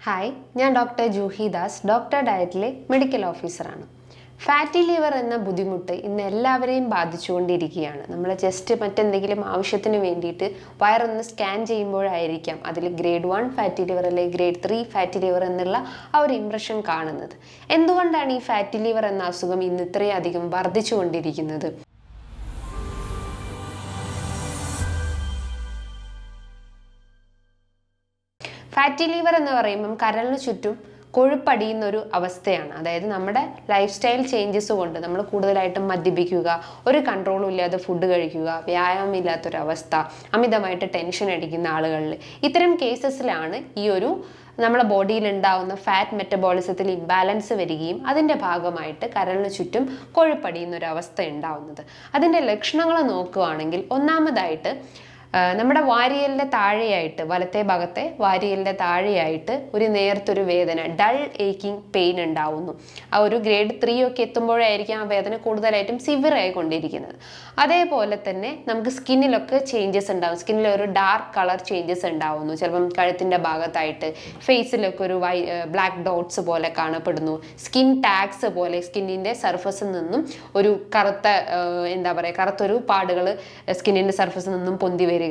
Hi, ഞാൻ doctor Juhi Das, doctor ഡയറ്റിലെ medical ഓഫീസറാണ്. ഫാറ്റി ലിവർ എന്ന ബുദ്ധിമുട്ട് ഇന്ന് എല്ലാവരെയും ബാധിച്ചുകൊണ്ടിരിക്കുകയാണ്. നമ്മൾ ജസ്റ്റ് മറ്റെന്തെങ്കിലും ആവശ്യത്തിന് വേണ്ടിയിട്ട് വയറൊന്ന് സ്കാൻ ചെയ്യുമ്പോഴായിരിക്കാം അതിൽ ഗ്രേഡ് 1 ഫാറ്റി ലിവർ അല്ലെങ്കിൽ ഗ്രേഡ് 3 ഫാറ്റി ലിവർ എന്നുള്ള ആ ഒരു ഇംപ്രഷൻ കാണുന്നത്. എന്തുകൊണ്ടാണ് ഈ ഫാറ്റി ലിവർ എന്ന അസുഖം ഇന്ന് ഇത്രയധികം വർദ്ധിച്ചുകൊണ്ടിരിക്കുന്നത്? ഫാറ്റി ലിവർ എന്ന് പറയുമ്പം കരളിന് ചുറ്റും കൊഴുപ്പടിയുന്ന ഒരു അവസ്ഥയാണ്. അതായത് നമ്മുടെ ലൈഫ് സ്റ്റൈൽ ചേഞ്ചസ് കൊണ്ട് നമ്മൾ കൂടുതലായിട്ടും മദ്യപിക്കുക, ഒരു കൺട്രോളും ഇല്ലാതെ ഫുഡ് കഴിക്കുക, വ്യായാമം ഇല്ലാത്തൊരവസ്ഥ, അമിതമായിട്ട് ടെൻഷൻ അടിക്കുന്ന ആളുകളിൽ ഇത്തരം കേസസിലാണ് ഈ ഒരു നമ്മുടെ ബോഡിയിൽ ഉണ്ടാവുന്ന ഫാറ്റ് മെറ്റബോളിസത്തിൽ ഇംബാലൻസ് വരികയും അതിൻ്റെ ഭാഗമായിട്ട് കരളിന് ചുറ്റും കൊഴുപ്പടിയുന്ന ഒരു അവസ്ഥ ഉണ്ടാവുന്നത്. അതിൻ്റെ ലക്ഷണങ്ങൾ നോക്കുകയാണെങ്കിൽ ഒന്നാമതായിട്ട് നമ്മുടെ വാരിയലിൻ്റെ താഴെയായിട്ട്, വലത്തെ ഭാഗത്തെ വാരിയലിൻ്റെ താഴെയായിട്ട് ഒരു നേർത്തൊരു വേദന, ഡൾ ഏക്കിംഗ് പെയിൻ ഉണ്ടാവുന്നു. ആ ഒരു ഗ്രേഡ് 3 ഒക്കെ എത്തുമ്പോഴായിരിക്കും ആ വേദന കൂടുതലായിട്ടും സിവിയർ ആയിക്കൊണ്ടിരിക്കുന്നത്. അതേപോലെ തന്നെ നമുക്ക് സ്കിന്നിലൊക്കെ ചേഞ്ചസ് ഉണ്ടാവും. സ്കിന്നിൽ ഒരു ഡാർക്ക് കളർ ചേഞ്ചസ് ഉണ്ടാവുന്നു. ചിലപ്പം കഴുത്തിൻ്റെ ഭാഗത്തായിട്ട്, ഫേസിലൊക്കെ ഒരു ബ്ലാക്ക് ഡോട്ട്സ് പോലെ കാണപ്പെടുന്നു. സ്കിൻ ടാഗ്സ് പോലെ സ്കിന്നിൻ്റെ സർഫസിൽ നിന്നും ഒരു കറുത്ത കറുത്തൊരു പാടുകൾ സ്കിന്നിൻ്റെ സർഫസിൽ നിന്നും പൊന്തി വരിക.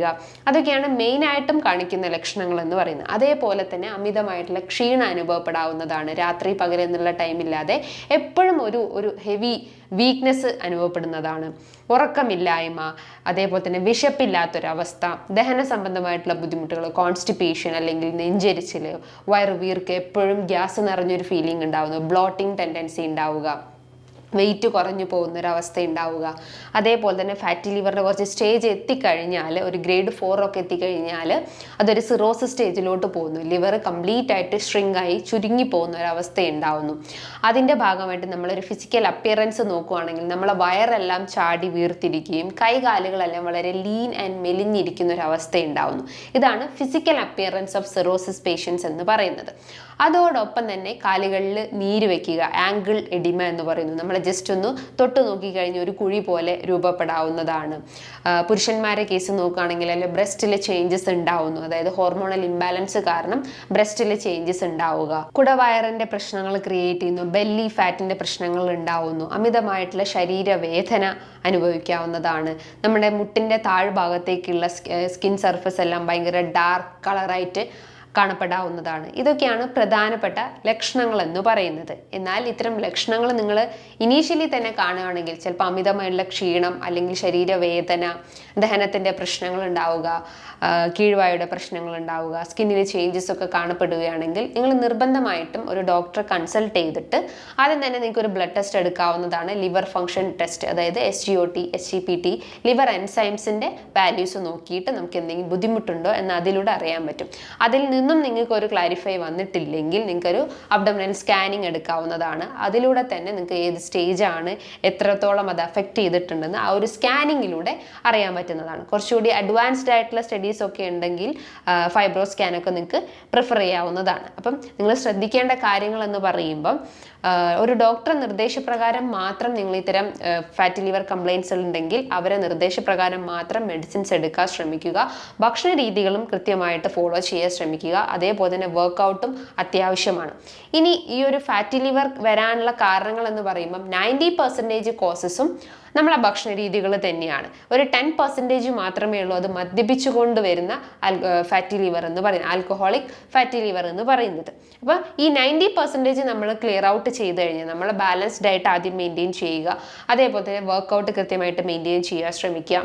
അതൊക്കെയാണ് മെയിനായിട്ടും കാണിക്കുന്ന ലക്ഷണങ്ങൾ എന്ന് പറയുന്നത്. അതേപോലെ തന്നെ അമിതമായിട്ടുള്ള ക്ഷീണം അനുഭവപ്പെടാവുന്നതാണ്. രാത്രി പകൽ എന്നുള്ള ടൈമില്ലാതെ എപ്പോഴും ഒരു ഹെവി വീക്ക്നെസ് അനുഭവപ്പെടുന്നതാണ്. ഉറക്കമില്ലായ്മ, അതേപോലെ തന്നെ വിശപ്പില്ലാത്തൊരവസ്ഥ, ദഹന സംബന്ധമായിട്ടുള്ള ബുദ്ധിമുട്ടുകൾ, കോൺസ്റ്റിപ്പേഷൻ അല്ലെങ്കിൽ നെഞ്ചരിച്ചിൽ, വയറുവീർക്ക്, എപ്പോഴും ഗ്യാസ് നിറഞ്ഞൊരു ഫീലിംഗ് ഉണ്ടാവുന്നു, ബ്ലോട്ടിംഗ് ടെൻഡൻസി ഉണ്ടാവുക, വെയിറ്റ് കുറഞ്ഞു പോകുന്നൊരവസ്ഥ ഉണ്ടാവുക. അതേപോലെ തന്നെ ഫാറ്റി ലിവറിൻ്റെ കുറച്ച് സ്റ്റേജ് എത്തിക്കഴിഞ്ഞാൽ, ഒരു ഗ്രേഡ് 4 ഒക്കെ എത്തിക്കഴിഞ്ഞാൽ അതൊരു സിറോസിസ് സ്റ്റേജിലോട്ട് പോകുന്നു. ലിവർ കംപ്ലീറ്റ് ആയിട്ട് ഷ്രിങ്കായി ചുരുങ്ങി പോകുന്ന ഒരവസ്ഥ ഉണ്ടാവുന്നു. അതിൻ്റെ ഭാഗമായിട്ട് നമ്മളൊരു ഫിസിക്കൽ അപ്പിയറൻസ് നോക്കുകയാണെങ്കിൽ നമ്മളെ വയറെല്ലാം ചാടി വീർത്തിരിക്കുകയും കൈകാലുകളെല്ലാം വളരെ ലീൻ ആൻഡ് മെലിഞ്ഞിരിക്കുന്ന ഒരു അവസ്ഥ ഉണ്ടാവുന്നു. ഇതാണ് physical appearance of cirrhosis patients എന്ന് പറയുന്നത്. അതോടൊപ്പം തന്നെ കാലുകളിൽ നീര് വെക്കുക, ആങ്കിൾ എഡിമ എന്ന് പറയുന്നു. നമ്മൾ ജസ്റ്റ് ഒന്ന് തൊട്ട് നോക്കിക്കഴിഞ്ഞാൽ ഒരു കുഴി പോലെ രൂപപ്പെടാവുന്നതാണ്. പുരുഷന്മാരെ കേസ് നോക്കുകയാണെങ്കിൽ അല്ലെങ്കിൽ ബ്രസ്റ്റിൽ ചേഞ്ചസ് ഉണ്ടാവുന്നു. അതായത് ഹോർമോണൽ ഇംബാലൻസ് കാരണം ബ്രസ്റ്റിൽ ചേഞ്ചസ് ഉണ്ടാവുക, കുടവയറിൻ്റെ പ്രശ്നങ്ങൾ ക്രിയേറ്റ് ചെയ്യുന്നു, ബെല്ലി ഫാറ്റിൻ്റെ പ്രശ്നങ്ങൾ ഉണ്ടാവുന്നു, അമിതമായിട്ടുള്ള ശരീരവേദന അനുഭവിക്കാവുന്നതാണ്. നമ്മുടെ മുട്ടിൻ്റെ താഴ്ഭാഗത്തേക്കുള്ള സ്കിൻ സർഫസ് എല്ലാം ഭയങ്കര ഡാർക്ക് കളറായിട്ട് കാണപ്പെടാവുന്നതാണ്. ഇതൊക്കെയാണ് പ്രധാനപ്പെട്ട ലക്ഷണങ്ങൾ എന്ന് പറയുന്നത്. എന്നാൽ ഇത്തരം ലക്ഷണങ്ങൾ നിങ്ങൾ ഇനീഷ്യലി തന്നെ കാണുകയാണെങ്കിൽ ചിലപ്പോൾ അമിതമായിട്ടുള്ള ക്ഷീണം അല്ലെങ്കിൽ ശരീരവേദന, ദഹനത്തിൻ്റെ പ്രശ്നങ്ങൾ ഉണ്ടാവുക, കീഴ്വായുടെ പ്രശ്നങ്ങൾ ഉണ്ടാവുക, സ്കിന്നിൽ ചേഞ്ചസ് ഒക്കെ കാണപ്പെടുകയാണെങ്കിൽ നിങ്ങൾ നിർബന്ധമായിട്ടും ഒരു ഡോക്ടറെ കൺസൾട്ട് ചെയ്തിട്ട് ആദ്യം തന്നെ നിങ്ങൾക്ക് ഒരു ബ്ലഡ് ടെസ്റ്റ് എടുക്കാവുന്നതാണ്. ലിവർ ഫംഗ്ഷൻ ടെസ്റ്റ്, അതായത് SGOT, SGPT, ലിവർ എൻസൈംസിൻ്റെ വാല്യൂസ് നോക്കിയിട്ട് നമുക്ക് എന്തെങ്കിലും ബുദ്ധിമുട്ടുണ്ടോ എന്ന് അതിലൂടെ അറിയാൻ പറ്റും. അതിൽ നിന്നും നിങ്ങൾക്ക് ഒരു ക്ലാരിഫൈ വന്നിട്ടില്ലെങ്കിൽ നിങ്ങൾക്കൊരു അബ്ഡോമിനൽ സ്കാനിങ് എടുക്കാവുന്നതാണ്. അതിലൂടെ തന്നെ നിങ്ങൾക്ക് ഏത് സ്റ്റേജാണ്, എത്രത്തോളം അത് അഫക്റ്റ് ചെയ്തിട്ടുണ്ടെന്ന് ആ ഒരു സ്കാനിങ്ങിലൂടെ അറിയാൻ പറ്റുന്നതാണ്. കുറച്ചുകൂടി അഡ്വാൻസ്ഡ് ആയിട്ടുള്ള സ്റ്റഡീസ് ഒക്കെ ഉണ്ടെങ്കിൽ ഫൈബ്രോ സ്കാനൊക്കെ നിങ്ങൾക്ക് പ്രിഫർ ചെയ്യാവുന്നതാണ്. അപ്പം നിങ്ങൾ ശ്രദ്ധിക്കേണ്ട കാര്യങ്ങൾ എന്ന് പറയുമ്പം ഒരു ഡോക്ടർ നിർദ്ദേശപ്രകാരം മാത്രം നിങ്ങൾ ഇത്തരം ഫാറ്റി ലിവർ കംപ്ലയിൻസ് ഉണ്ടെങ്കിൽ അവരെ നിർദ്ദേശപ്രകാരം മാത്രം മെഡിസിൻസ് എടുക്കാൻ ശ്രമിക്കുക. ഭക്ഷണ രീതികളും കൃത്യമായിട്ട് ഫോളോ ചെയ്യാൻ ശ്രമിക്കുക. അതേപോലെ തന്നെ വർക്കൗട്ടും അത്യാവശ്യമാണ്. ഇനി ഈ ഒരു ഫാറ്റി ലിവർ വരാനുള്ള കാരണങ്ങൾ എന്ന് പറയുമ്പം 90% കോസസും നമ്മളെ ഭക്ഷണ രീതികൾ തന്നെയാണ്. ഒരു 10% മാത്രമേ ഉള്ളൂ അത് മദ്യപിച്ചുകൊണ്ട് വരുന്ന ഫാറ്റി ലിവർ എന്ന് പറയുന്നത്, ആൽക്കഹോളിക് ഫാറ്റി ലിവർ എന്ന് പറയുന്നത്. അപ്പോൾ ഈ 90% നമ്മൾ ക്ലിയർ ഔട്ട് ചെയ്ത് കഴിഞ്ഞാൽ നമ്മൾ ബാലൻസ്ഡ് ഡയറ്റ് ആദ്യം മെയിൻറ്റെയിൻ ചെയ്യുക. അതേപോലെ തന്നെ വർക്കൗട്ട് കൃത്യമായിട്ട് മെയിൻറ്റെയിൻ ചെയ്യാൻ ശ്രമിക്കുക.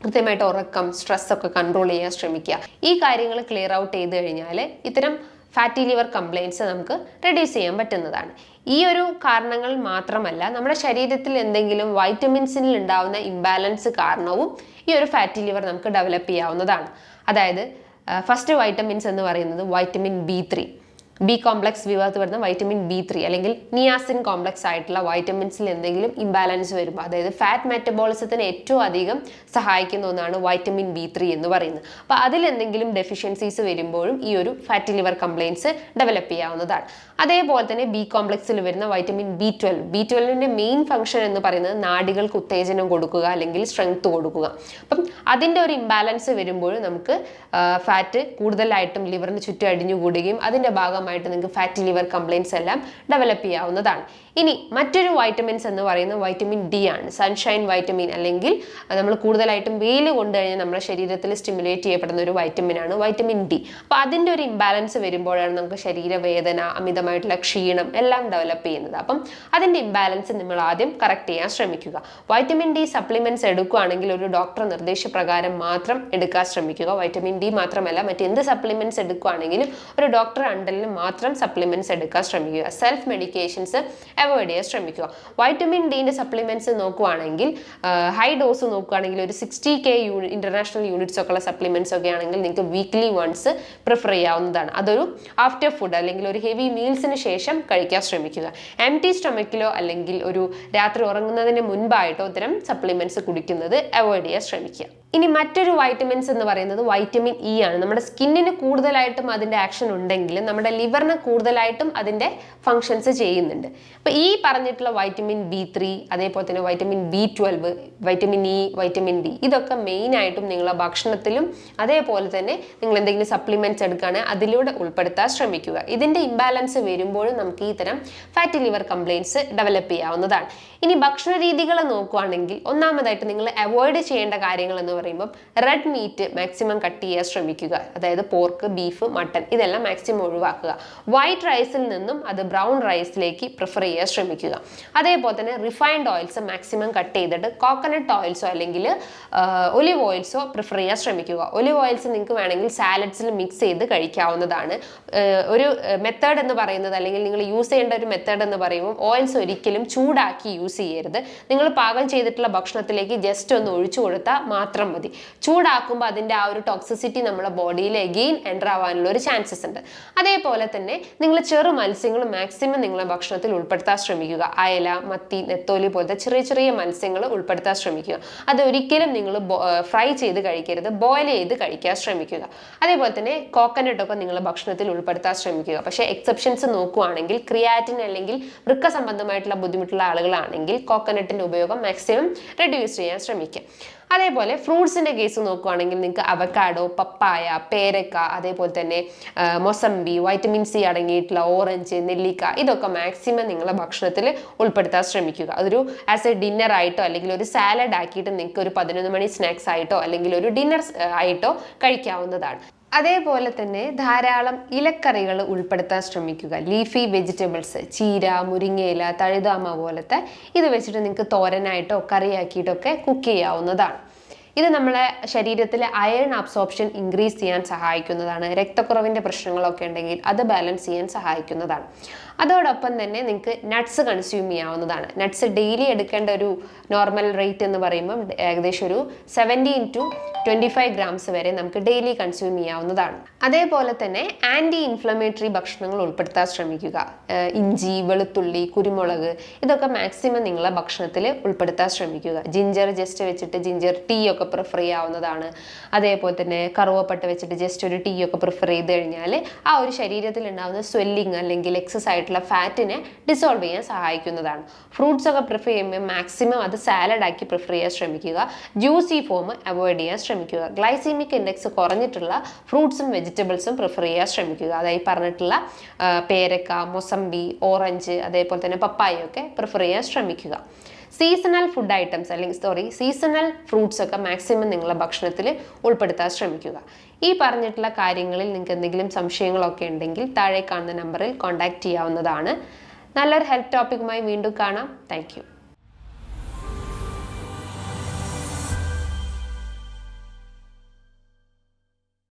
കൃത്യമായിട്ട് ഉറക്കം, സ്ട്രെസ്സൊക്കെ കൺട്രോൾ ചെയ്യാൻ ശ്രമിക്കുക. ഈ കാര്യങ്ങൾ ക്ലിയർ ഔട്ട് ചെയ്ത് കഴിഞ്ഞാൽ ഇത്തരം ഫാറ്റി ലിവർ കംപ്ലയിൻസ് നമുക്ക് റെഡ്യൂസ് ചെയ്യാൻ പറ്റുന്നതാണ്. ഈ ഒരു കാരണങ്ങൾ മാത്രമല്ല, നമ്മുടെ ശരീരത്തിൽ എന്തെങ്കിലും വൈറ്റമിൻസിൽ ഉണ്ടാവുന്ന ഇംബാലൻസ് കാരണവും ഈ ഒരു ഫാറ്റി ലിവർ നമുക്ക് ഡെവലപ്പ് ചെയ്യാവുന്നതാണ്. അതായത് ഫസ്റ്റ് വൈറ്റമിൻസ് എന്ന് പറയുന്നത് വൈറ്റമിൻ B3, ബി കോംപ്ലക്സ് വിഭാഗത്തിൽ വരുന്ന വൈറ്റമിൻ B3 അല്ലെങ്കിൽ നിയാസിൻ കോംപ്ലക്സ് ആയിട്ടുള്ള വൈറ്റമിൻസിൽ എന്തെങ്കിലും ഇംബാലൻസ് വരുമ്പോൾ, അതായത് ഫാറ്റ് മെറ്റബോളിസത്തിന് ഏറ്റവും അധികം സഹായിക്കുന്ന ഒന്നാണ് വൈറ്റമിൻ B3 എന്ന് പറയുന്നത്. അപ്പോൾ അതിലെന്തെങ്കിലും ഡെഫിഷ്യൻസീസ് വരുമ്പോഴും ഈ ഒരു ഫാറ്റി ലിവർ കംപ്ലയിൻസ് ഡെവലപ്പ് ചെയ്യാവുന്നതാണ്. അതേപോലെ തന്നെ ബി കോംപ്ലക്സിൽ വരുന്ന വൈറ്റമിൻ B12 മെയിൻ ഫംഗ്ഷൻ എന്ന് പറയുന്നത് നാഡികൾക്ക് ഉത്തേജനം കൊടുക്കുക അല്ലെങ്കിൽ സ്ട്രെങ്ത് കൊടുക്കുക. അപ്പം അതിൻ്റെ ഒരു ഇംബാലൻസ് വരുമ്പോൾ നമുക്ക് ഫാറ്റ് കൂടുതലായിട്ടും ലിവറിന് ചുറ്റും അടിഞ്ഞുകൂടുകയും അതിൻ്റെ ഭാഗം ഭാഗമായിട്ട് നിങ്ങൾക്ക് ഫാറ്റി ലിവർ കംപ്ലയിൻസ് എല്ലാം ഡെവലപ്പ് ചെയ്യാവുന്നതാണ്. ഇനി മറ്റൊരു വൈറ്റമിൻസ് എന്ന് പറയുന്നത് വൈറ്റമിൻ ഡി ആണ്. സൺഷൈൻ വൈറ്റമിൻ, അല്ലെങ്കിൽ നമ്മൾ കൂടുതലായിട്ടും വെയിൽ കൊണ്ട് കഴിഞ്ഞാൽ നമ്മുടെ ശരീരത്തിൽ സ്റ്റിമുലേറ്റ് ചെയ്യപ്പെടുന്ന ഒരു വൈറ്റമിൻ ആണ് വൈറ്റമിൻ ഡി. അപ്പോൾ അതിൻ്റെ ഒരു ഇംബാലൻസ് വരുമ്പോഴാണ് നമുക്ക് ശരീരവേദന, അമിതമായിട്ടുള്ള ക്ഷീണം എല്ലാം ഡെവലപ്പ് ചെയ്യുന്നത്. അപ്പം അതിൻ്റെ ഇംബാലൻസ് നമ്മൾ ആദ്യം കറക്റ്റ് ചെയ്യാൻ ശ്രമിക്കുക. വൈറ്റമിൻ ഡി സപ്ലിമെന്റ്സ് എടുക്കുകയാണെങ്കിൽ ഒരു ഡോക്ടർ നിർദ്ദേശപ്രകാരം മാത്രം എടുക്കാൻ ശ്രമിക്കുക. വൈറ്റമിൻ ഡി മാത്രമല്ല, മറ്റെന്ത് സപ്ലിമെന്റ്സ് എടുക്കുകയാണെങ്കിലും ഒരു ഡോക്ടർ അണ്ടറിൽ മാത്രം സപ്ലിമെന്റ്സ് എടുക്കാൻ ശ്രമിക്കുക. സെൽഫ് മെഡിക്കേഷൻസ് അവോയ്ഡ് ചെയ്യാൻ ശ്രമിക്കുക. വൈറ്റമിൻ ഡിന്റെ സപ്ലിമെന്റ്സ് നോക്കുകയാണെങ്കിൽ ഹൈ ഡോസ് നോക്കുകയാണെങ്കിൽ ഒരു 60K ഇന്റർനാഷണൽ യൂണിറ്റ്സ് ഒക്കെ ഉള്ള സപ്ലിമെന്റ്സ് ഒക്കെ ആണെങ്കിൽ നിങ്ങൾക്ക് വീക്ക്ലി വൺസ് പ്രിഫർ ചെയ്യാവുന്നതാണ്. അതൊരു ആഫ്റ്റർ ഫുഡ് അല്ലെങ്കിൽ ഒരു ഹെവി മീൽസിന് ശേഷം കഴിക്കാൻ ശ്രമിക്കുക. എംപ്റ്റി സ്റ്റൊമക്കിലോ അല്ലെങ്കിൽ ഒരു രാത്രി ഉറങ്ങുന്നതിന് മുൻപായിട്ടോ ഇത്തരം സപ്ലിമെന്റ്സ് കുടിക്കുന്നത് അവോയ്ഡ് ചെയ്യാൻ ശ്രമിക്കുക. ഇനി മറ്റൊരു വൈറ്റമിൻസ് എന്ന് പറയുന്നത് വൈറ്റമിൻ ഇ ആണ്. നമ്മുടെ സ്കിന്നിന് കൂടുതലായിട്ടും അതിൻ്റെ ആക്ഷൻ ഉണ്ടെങ്കിലും നമ്മുടെ ലിവറിന് കൂടുതലായിട്ടും അതിൻ്റെ ഫങ്ഷൻസ് ചെയ്യുന്നുണ്ട്. അപ്പോൾ ഈ പറഞ്ഞിട്ടുള്ള വൈറ്റമിൻ B3, അതേപോലെ തന്നെ vitamin B12, vitamin E, vitamin D, ഇതൊക്കെ മെയിനായിട്ടും നിങ്ങളുടെ ഭക്ഷണത്തിലും അതേപോലെ തന്നെ നിങ്ങൾ എന്തെങ്കിലും സപ്ലിമെന്റ്സ് എടുക്കുകയാണെങ്കിൽ അതിലൂടെ ഉൾപ്പെടുത്താൻ ശ്രമിക്കുക. ഇതിൻ്റെ ഇംബാലൻസ് വരുമ്പോഴും നമുക്ക് ഈ തരം ഫാറ്റി ലിവർ കംപ്ലയിൻസ് ഡെവലപ്പ് ചെയ്യാവുന്നതാണ്. ഇനി ഭക്ഷണ രീതികൾ നോക്കുകയാണെങ്കിൽ ഒന്നാമതായിട്ട് നിങ്ങൾ അവോയ്ഡ് ചെയ്യേണ്ട കാര്യങ്ങൾ എന്ന് പറയുമ്പോൾ റെഡ് മീറ്റ് മാക്സിമം കട്ട് ചെയ്യാൻ ശ്രമിക്കുക. അതായത് പോർക്ക്, ബീഫ്, മട്ടൺ ഇതെല്ലാം മാക്സിമം ഒഴിവാക്കുക. വൈറ്റ് റൈസിൽ നിന്നും അത് ബ്രൗൺ റൈസിലേക്ക് പ്രിഫർ ചെയ്യാൻ ശ്രമിക്കുക. അതേപോലെ തന്നെ റിഫൈൻഡ് ഓയിൽസ് മാക്സിമം കട്ട് ചെയ്തിട്ട് കോക്കനട്ട് ഓയിൽസോ അല്ലെങ്കിൽ ഒലിവ് ഓയിൽസോ പ്രിഫർ ചെയ്യാൻ ശ്രമിക്കുക. ഒലിവ് ഓയിൽസ് നിങ്ങൾക്ക് വേണമെങ്കിൽ സാലഡ്സിൽ മിക്സ് ചെയ്ത് കഴിക്കാവുന്നതാണ്. ഒരു മെത്തേഡ് എന്ന് പറയുന്നത്, അല്ലെങ്കിൽ നിങ്ങൾ യൂസ് ചെയ്യേണ്ട ഒരു മെത്തേഡ് എന്ന് പറയുമ്പോൾ ഓയിൽസ് ഒരിക്കലും ചൂടാക്കി യൂസ് ചെയ്യരുത്. നിങ്ങൾ പാകം ചെയ്തിട്ടുള്ള ഭക്ഷണത്തിലേക്ക് ജസ്റ്റ് ഒന്ന് ഒഴിച്ചു കൊടുത്താൽ മാത്രം മതി. ചൂടാക്കുമ്പോൾ അതിൻ്റെ ആ ഒരു ടോക്സിസിറ്റി നമ്മുടെ ബോഡിയിൽ എഗെയിൻ എൻ്റർ ആവാനുള്ള ഒരു ചാൻസസ് ഉണ്ട്. അതേപോലെ തന്നെ നിങ്ങൾ ചെറു മത്സ്യങ്ങൾ മാക്സിമം നിങ്ങളെ ഭക്ഷണത്തിൽ ഉൾപ്പെടുത്താൻ ശ്രമിക്കുക. അയല, മത്തി, നെത്തോലി പോലത്തെ ചെറിയ ചെറിയ മത്സ്യങ്ങൾ ഉൾപ്പെടുത്താൻ ശ്രമിക്കുക. അത് ഒരിക്കലും നിങ്ങൾ ഫ്രൈ ചെയ്ത് കഴിക്കരുത്, ബോയിൽ ചെയ്ത് കഴിക്കാൻ ശ്രമിക്കുക. അതേപോലെ തന്നെ കോക്കനട്ടൊക്കെ നിങ്ങൾ ഭക്ഷണത്തിൽ ഉൾപ്പെടുത്താൻ ശ്രമിക്കുക. പക്ഷേ എക്സെപ്ഷൻസ് നോക്കുകയാണെങ്കിൽ ക്രിയാറ്റിൻ അല്ലെങ്കിൽ വൃക്ക സംബന്ധമായിട്ടുള്ള ബുദ്ധിമുട്ടുള്ള ആളുകളാണെങ്കിൽ കോക്കനട്ടിൻ്റെ ഉപയോഗം മാക്സിമം റെഡ്യൂസ് ചെയ്യാൻ ശ്രമിക്കുക. അതേപോലെ ഫ്രൂട്ട്സിൻ്റെ കേസ് നോക്കുകയാണെങ്കിൽ നിങ്ങൾക്ക് അവക്കാഡോ, പപ്പായ, പേരക്ക, അതേപോലെ തന്നെ മൊസംബി, വൈറ്റമിൻ സി അടങ്ങിയിട്ടുള്ള ഓറഞ്ച്, നെല്ലിക്ക, ഇതൊക്കെ മാക്സിമം നിങ്ങളുടെ ഭക്ഷണത്തിൽ ഉൾപ്പെടുത്താൻ ശ്രമിക്കുക. അതൊരു ആസ് എ ഡിന്നർ ആയിട്ടോ അല്ലെങ്കിൽ ഒരു സാലഡ് ആക്കിയിട്ട് നിങ്ങൾക്ക് ഒരു 11 മണി സ്നാക്സ് ആയിട്ടോ അല്ലെങ്കിൽ ഒരു ഡിന്നർ ആയിട്ടോ കഴിക്കാവുന്നതാണ്. അതേപോലെ തന്നെ ധാരാളം ഇലക്കറികൾ ഉൾപ്പെടുത്താൻ ശ്രമിക്കുക. ലീഫി വെജിറ്റബിൾസ്, ചീര, മുരിങ്ങയില, തഴുതാമ പോലത്തെ ഇത് വെച്ചിട്ട് നിങ്ങൾക്ക് തോരനായിട്ടോ കറിയാക്കിയിട്ടൊക്കെ കുക്ക് ചെയ്യാവുന്നതാണ്. ഇത് നമ്മളെ ശരീരത്തിലെ അയൺ അബ്സോർപ്ഷൻ ഇൻക്രീസ് ചെയ്യാൻ സഹായിക്കുന്നതാണ്. രക്തക്കുറവിൻ്റെ പ്രശ്നങ്ങളൊക്കെ ഉണ്ടെങ്കിൽ അത് ബാലൻസ് ചെയ്യാൻ സഹായിക്കുന്നതാണ്. അതോടൊപ്പം തന്നെ നിങ്ങൾക്ക് നട്ട്സ് കൺസ്യൂം ചെയ്യാവുന്നതാണ്. നട്ട്സ് ഡെയിലി എടുക്കേണ്ട ഒരു നോർമൽ റേറ്റ് എന്ന് പറയുമ്പം ഏകദേശം ഒരു 17 to 25 ഗ്രാംസ് വരെ നമുക്ക് ഡെയിലി കൺസ്യൂം ചെയ്യാവുന്നതാണ്. അതേപോലെ തന്നെ ആൻറ്റി ഇൻഫ്ലമേറ്ററി ഭക്ഷണങ്ങൾ ഉൾപ്പെടുത്താൻ ശ്രമിക്കുക. ഇഞ്ചി, വെളുത്തുള്ളി, കുരുമുളക് ഇതൊക്കെ മാക്സിമം നിങ്ങളെ ഭക്ഷണത്തിൽ ഉൾപ്പെടുത്താൻ ശ്രമിക്കുക. ജിഞ്ചർ ജസ്റ്റ് വെച്ചിട്ട് ജിഞ്ചർ ടീ ഒക്കെ പ്രിഫർ ചെയ്യാവുന്നതാണ്. അതേപോലെ തന്നെ കറുവപ്പട്ട വെച്ചിട്ട് ജസ്റ്റ് ഒരു ടീ ഒക്കെ പ്രിഫർ ചെയ്ത് കഴിഞ്ഞാൽ ആ ഒരു ശരീരത്തിൽ ഉണ്ടാകുന്ന സ്വെല്ലിങ് അല്ലെങ്കിൽ എക്സസ് ആയിട്ടുള്ള ഫാറ്റിനെ ഡിസോൾവ് ചെയ്യാൻ സഹായിക്കുന്നതാണ്. ഫ്രൂട്ട്സ് ഒക്കെ പ്രിഫർ ചെയ്യുമ്പോൾ മാക്സിമം അത് സാലഡ് ആക്കി പ്രിഫർ ചെയ്യാൻ ശ്രമിക്കുക. ജ്യൂസി ഫോം അവോയ്ഡ് ചെയ്യാൻ ശ്രമിക്കുക. ഗ്ലൈസീമിക് ഇൻഡെക്സ് കുറഞ്ഞിട്ടുള്ള ഫ്രൂട്ട്സും വെജിറ്റബിൾസും പ്രിഫർ ചെയ്യാൻ ശ്രമിക്കുക. അതായത് പറഞ്ഞിട്ടുള്ള പേരക്ക, മൊസംബി, ഓറഞ്ച്, അതേപോലെ തന്നെ പപ്പായൊക്കെ പ്രിഫർ ചെയ്യാൻ ശ്രമിക്കുക. സീസണൽ ഫുഡ് ഐറ്റംസ് അല്ലെങ്കിൽ സീസണൽ ഫ്രൂട്ട്സ് ഒക്കെ മാക്സിമം നിങ്ങളുടെ ഭക്ഷണത്തിൽ ഉൾപ്പെടുത്താൻ ശ്രമിക്കുക. ഈ പറഞ്ഞിട്ടുള്ള കാര്യങ്ങളിൽ നിങ്ങൾക്ക് എന്തെങ്കിലും സംശയങ്ങളൊക്കെ ഉണ്ടെങ്കിൽ താഴെ കാണുന്ന നമ്പറിൽ കോൺടാക്ട് ചെയ്യാവുന്നതാണ്. നല്ലൊരു ഹെൽത്ത് ടോപ്പിക്കുമായി വീണ്ടും കാണാം. Thank you.